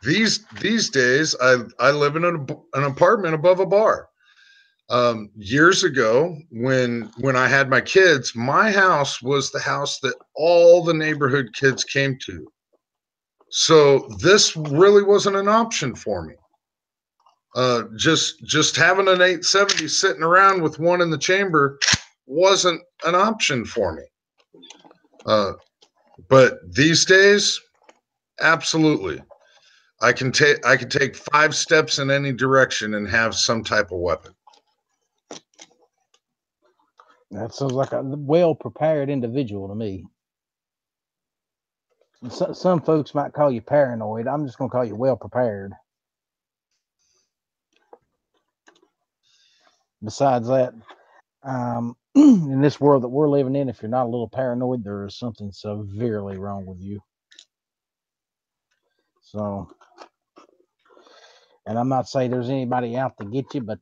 these days I live in an apartment above a bar. Years ago, when I had my kids, my house was the house that all the neighborhood kids came to. So this really wasn't an option for me. Just having an 870 sitting around with one in the chamber wasn't an option for me. But these days, absolutely. I can take 5 steps in any direction and have some type of weapon. That sounds like a well prepared individual to me. Some folks might call you paranoid. I'm just going to call you well prepared. Besides that, in this world that we're living in, if you're not a little paranoid, there is something severely wrong with you. So, and I'm not saying there's anybody out to get you, but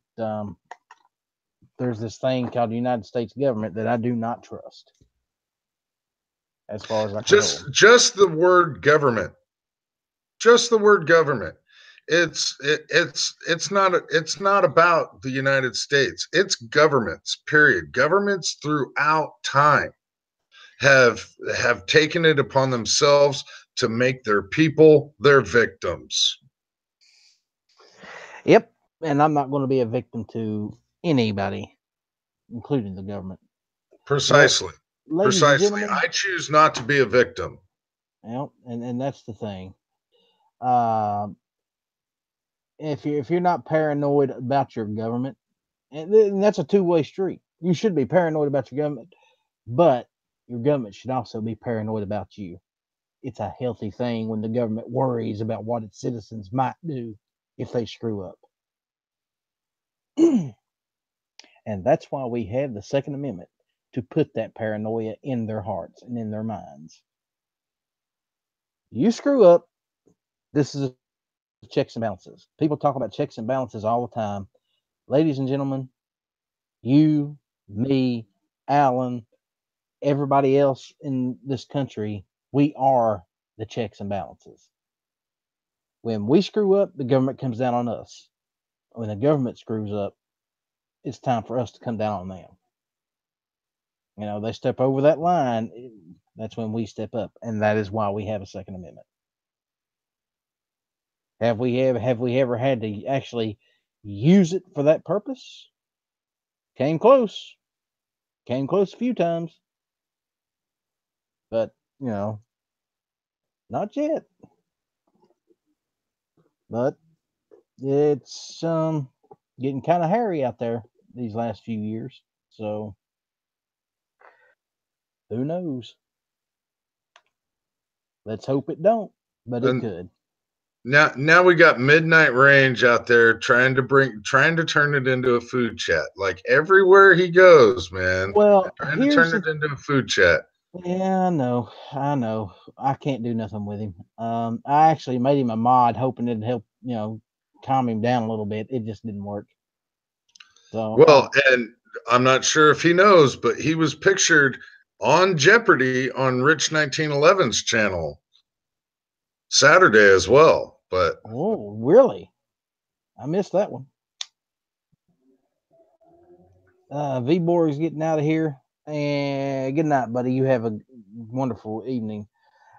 there's this thing called the United States government that I do not trust. As far as I can Just the word government. Just the word government. it's not about the United States. It's governments, period. Governments throughout time have taken it upon themselves to make their people their victims. Yep. And I'm not going to be a victim to anybody, including the government. But, Precisely. ladies and Precisely. gentlemen, I choose not to be a victim. well, and that's the thing. Uh, if you're not paranoid about your government, and that's a two-way street. You should be paranoid about your government, but your government should also be paranoid about you. It's a healthy thing when the government worries about what its citizens might do if they screw up. And that's why we have the Second Amendment to put that paranoia in their hearts and in their minds. You screw up, this is checks and balances. People talk about checks and balances all the time. Ladies and gentlemen, you, me, Alan, everybody else in this country, we are the checks and balances. When we screw up, the government comes down on us. When the government screws up, it's time for us to come down on them. They step over that line, that's when we step up. And that is why we have a Second Amendment. Have we ever had to actually use it for that purpose? Came close. Came close a few times. But, not yet. But it's getting kind of hairy out there these last few years. So who knows? Let's hope it don't, but it And could. now we got Midnight Range out there trying to turn it into a food chat. Like everywhere he goes, man. Well, Trying to turn here's the it into a food chat. yeah, I know. I can't do nothing with him. I actually made him a mod, hoping it'd help, calm him down a little bit. It just didn't work. So, Well, and I'm not sure if he knows, but he was pictured on Jeopardy on Rich 1911's channel Saturday as well. But oh, really? I missed that one. V-Borg's getting out of here. And good night, buddy. You have a wonderful evening.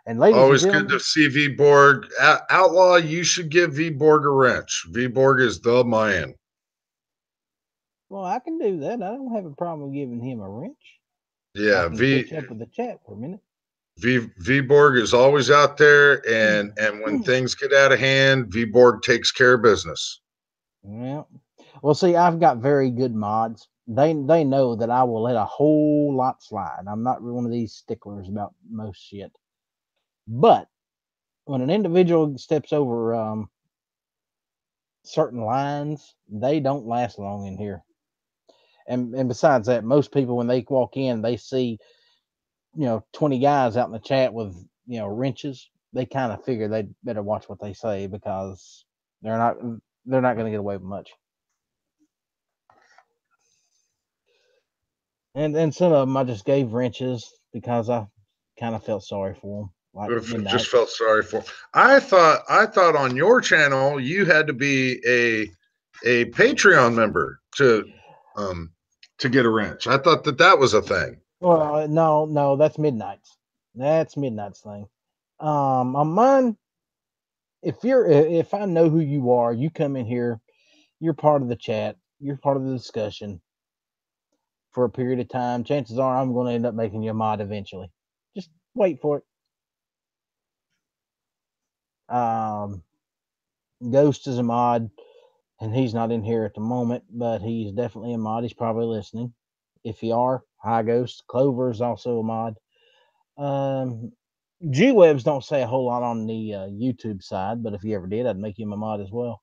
And ladies and always good to gentlemen, see V Borg. Outlaw, you should give V Borg a wrench. V Borg is the man. well, I can do that. I don't have a problem giving him a wrench. If I Yeah, can catch up with the chat for a minute. V Borg is always out there, and Hmm. when things get out of hand, V Borg takes care of business. Yeah. Well, see, I've got very good mods. They know that I will let a whole lot slide. I'm not one of these sticklers about most shit. But when an individual steps over certain lines, they don't last long in here. And besides that, most people when they walk in, they see 20 guys out in the chat with wrenches. They kind of figure they better watch what they say because they're not they're not going to get away with much. And some of them I just gave wrenches because I kind of felt sorry for them, like Just Midnight. felt sorry for. I thought on your channel you had to be a Patreon member to get a wrench. I thought that was a thing. Well, no, that's Midnight's. That's Midnight's thing. On mine, if I know who you are, you come in here, you're part of the chat, you're part of the discussion for a period of time. Chances are I'm going to end up making you a mod eventually. Just wait for it. Ghost is a mod, and he's not in here at the moment, but he's definitely a mod. He's probably listening. If you are, hi Ghost. Clover is also a mod. G Webs don't say a whole lot on the YouTube side, but if you ever did, I'd make him a mod as well.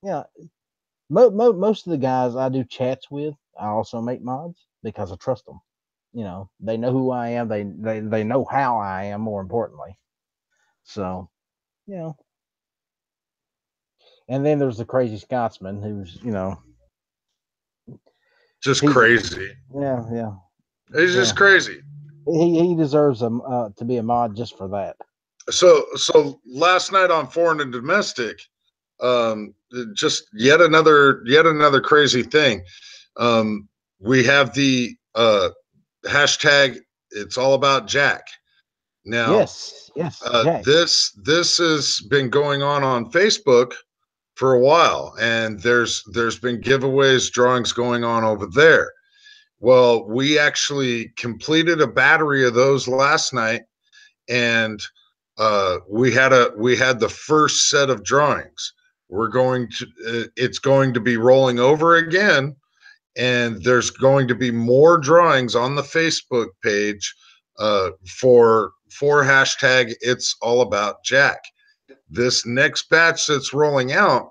Yeah, most of the guys I do chats with, I also make mods because I trust them. They know who I am. They know how I am. More importantly, so you know. And then there's the crazy Scotsman who's Just he's a crazy. yeah. It's just Well, crazy. he deserves to be a mod just for that. So last night on Foreign and Domestic, um, just yet another crazy thing. Um, we have the hashtag. It's all about Jack. Now, Yes, yes, Jack. this has been going on Facebook for a while, and there's been giveaways, drawings going on over there. Well, we actually completed a battery of those last night, and we had the first set of drawings. It's going to be rolling over again, and there's going to be more drawings on the Facebook page for hashtag It's All About Jack. This next batch that's rolling out,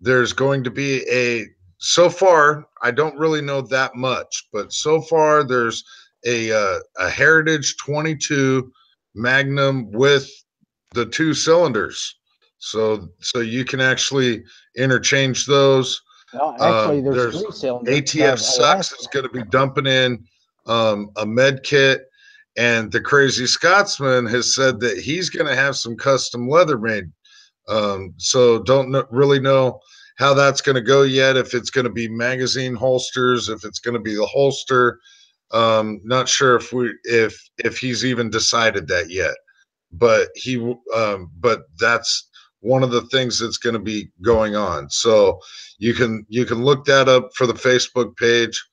there's going to be so far, I don't really know that much, but so far there's a Heritage 22 Magnum with the 2 cylinders. So you can actually interchange those. Actually, there's There's 3 cylinder ATF because Sucks is going to be dumping in a med kit, and the Crazy Scotsman has said that he's going to have some custom leather made. So don't really know how that's going to go yet. If it's going to be magazine holsters, if it's going to be the holster, not sure if he's even decided that yet. But that's one of the things that's going to be going on. So you can look that up for the Facebook page.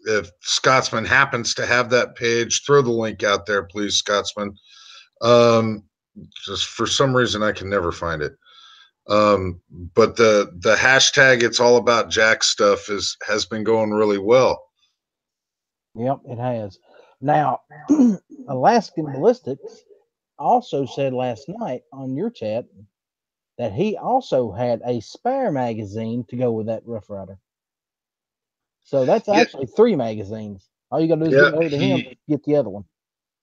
If Scotsman happens to have that page, throw the link out there, please, Scotsman. Um, just for some reason I can never find it. But the hashtag It's All About Jack stuff has been going really well. yep, it has. Now, Alaskan Ballistics also said last night on your chat that he also had a spare magazine to go with that Rough Rider. So that's Yeah, actually 3 magazines. All you got to do is yeah. get hold of him to get the other one.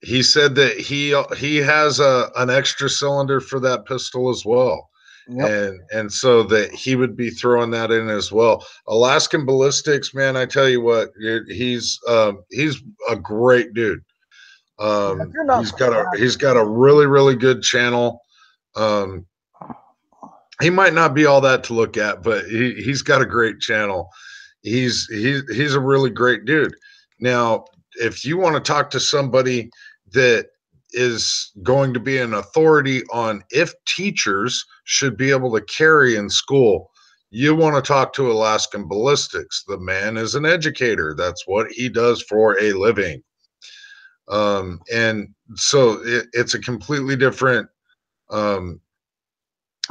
He said that he has an extra cylinder for that pistol as well, Yep. and so that he would be throwing that in as well. Alaskan Ballistics, man, I tell you what, he's a great dude. Now, if you're not subscribed, He's got a really good channel. Um, he might not be all that to look at, but he's got a great channel. He's a really great dude. Now, if you want to talk to somebody that is going to be an authority on if teachers should be able to carry in school, you want to talk to Alaskan Ballistics. The man is an educator. That's what he does for a living. And so it's a completely different. Um,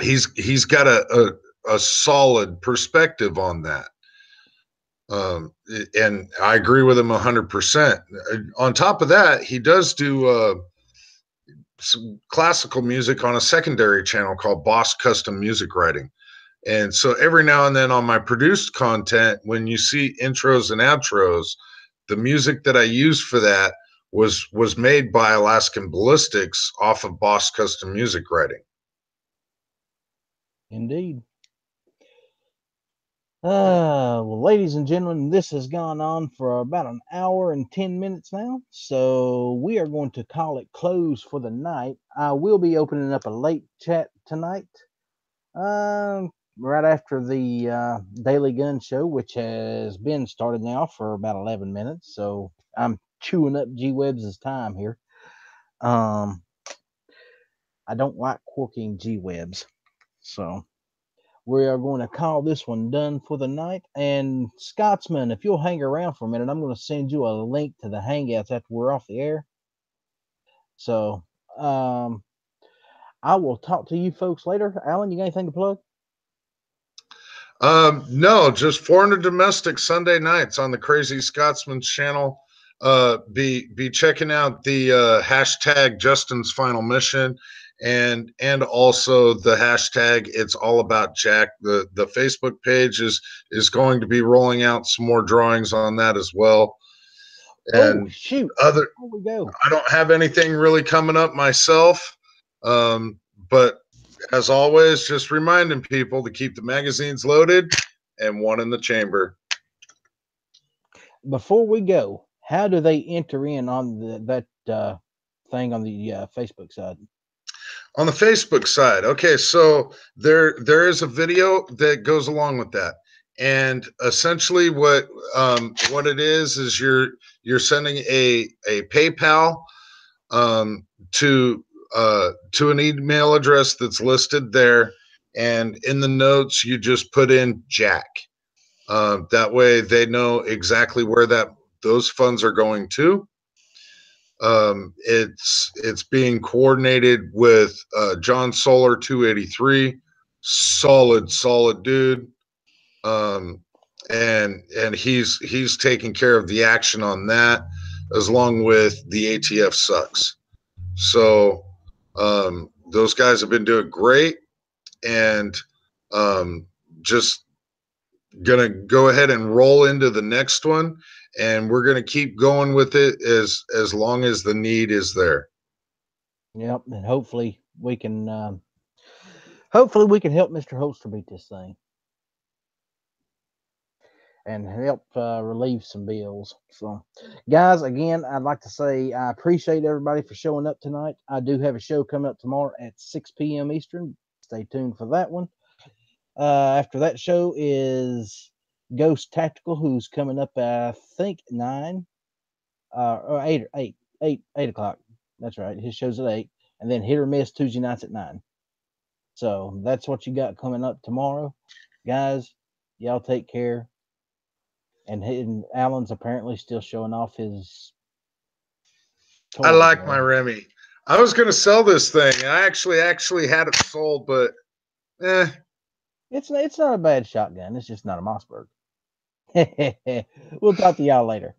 he's got a solid perspective on that. And I agree with him 100%. On top of that, he does do some classical music on a secondary channel called Boss Custom Music Writing. And so every now and then on my produced content, when you see intros and outros, the music that I use for that was made by Alaskan Ballistics off of Boss Custom Music Writing. indeed. Well, ladies and gentlemen, this has gone on for about an hour and 10 minutes now. So we are going to call it close for the night. I will be opening up a late chat tonight, right after the Daily Gun Show, which has been started now for about 11 minutes. So I'm chewing up G Webs' time here. I don't like quirking G Webs. So we are going to call this one done for the night. And Scotsman, if you'll hang around for a minute, I'm going to send you a link to the Hangouts after we're off the air. So I will talk to you folks later. Alan, you got anything to plug? No, just foreign and domestic Sunday nights on the Crazy Scotsman's channel. Be checking out the hashtag Justin's Final Mission, and also the hashtag It's All About Jack. The Facebook page is going to be rolling out some more drawings on that as well. Oh And shoot! other, Here we go. I don't have anything really coming up myself, but as always, just reminding people to keep the magazines loaded and one in the chamber. Before we go, how do they enter in on that thing on the Facebook side? On the Facebook side, okay, so there is a video that goes along with that, and essentially what it is you're sending a PayPal um, to an email address that's listed there, and in the notes you just put in Jack. That way they know exactly where those funds are going to. It's being coordinated with John Solar 283, solid dude. Um, and he's taking care of the action on that, as long with the ATF sucks. So those guys have been doing great, and um, just gonna go ahead and roll into the next one, and we're gonna keep going with it as long as the need is there. Yep, and hopefully we can help Mr. Holster beat this thing and help relieve some bills. So, guys, again, I'd like to say I appreciate everybody for showing up tonight. I do have a show coming up tomorrow at 6 p.m. Eastern. Stay tuned for that one. After that show is Ghost Tactical, who's coming up, I think, 9 or 8 o'clock. That's right. His show's at 8. And then Hit or Miss Tuesday nights at 9. So that's what you got coming up tomorrow. Guys, y'all take care. And Alan's apparently still showing off his I toys. like my Remy. I was going to sell this thing. I actually had it sold, but It's not a bad shotgun. It's just not a Mossberg. We'll talk to y'all later.